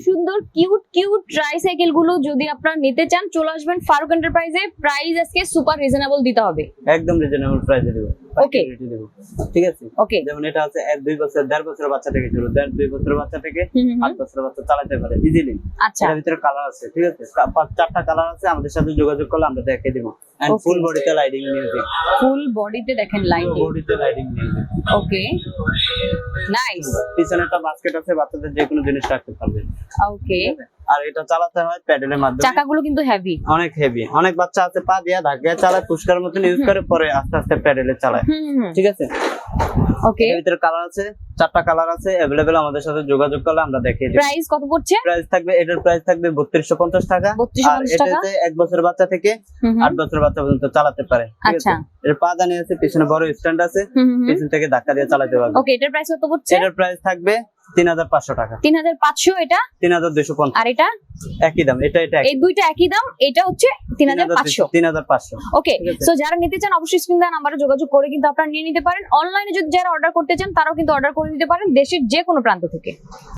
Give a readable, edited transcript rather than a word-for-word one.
সুন্দর cute cute tricycle গুলো যদি আপনারা নিতে চান চলে আসবেন ফারুক এন্টারপ্রাইজে। প্রাইস আজকে সুপার রিজনেবল দিতে হবে, একদম রিজনেবল প্রাইসে দেব। Okay. দেব, ঠিক আছে। ওকে যেমন এটা আছে 1-2 বছর 1.5 বছরের বাচ্চা থেকে শুরু, 1.5-2 বছরের বাচ্চা থেকে 8 বছরের বাচ্চা চালাতে পারে ইজিলি। আচ্ছা এর ভিতরে কালার আছে, ঠিক আছে, 4টা কালার আছে, আমাদের সাথে যোগাযোগ করলে আমরা দেখিয়ে দিব। And Okay. ফুল বডিতে লাইটিং মিউজিক, ফুল বডিতে দেখেন লাইটিং। বডিতে লাইটিং মিউজিক। Okay nice. পিছনে একটা বাস্কেট আছে, বাচ্চাদের যে কোনো জিনিস রাখতে পারবে। ওকে আর এটা চালাতে হয় প্যাডেলের মাধ্যমে। চাকাগুলো কিন্তু হেভি, অনেক হেভি। অনেক বাচ্চা আছে পা দিয়ে ধাক্কা চালায়, পুশকার মতন ইউজ করে, পরে আস্তে আস্তে প্যাডেলে চালায়, ঠিক আছে। ওকে এর ভিতরে কালার আছে, 4টা কালার আছে अवेलेबल, আমাদের সাথে যোগাযোগ করলে আমরা দেখিয়ে দেব। প্রাইস কত পড়ছে? প্রাইস থাকবে, এটার প্রাইস থাকবে 3250 টাকা। 3250 টাকা। এটাতে 1 বছরের বাচ্চা থেকে 8 বছরের বাচ্চা পর্যন্ত চালাতে পারে, ঠিক আছে। আচ্ছা এর পা দানি আছে, পিছনে বড় স্ট্যান্ড আছে, পিছন থেকে ধাক্কা দিয়ে চালাতে পারবে। ওকে এটার প্রাইস কত পড়ছে? এটার প্রাইস থাকবে 3500 টাকা। 3500, এটা 3250। আর এটা একই দাম, এটা এই দুইটা একই দাম, এটা হচ্ছে 3500। 3500। ওকে ঠিক আছে। সো যারা নিতে চান অবশ্যই স্ক্রিন দেওয়া নাম্বারে যোগাযোগ করে কিন্তু আপনারা নিয়ে নিতে পারেন। অনলাইনে যদি যারা অর্ডার করতে চান তারাও কিন্তু অর্ডার করে নিতে পারেন দেশের যে কোনো প্রান্ত থেকে।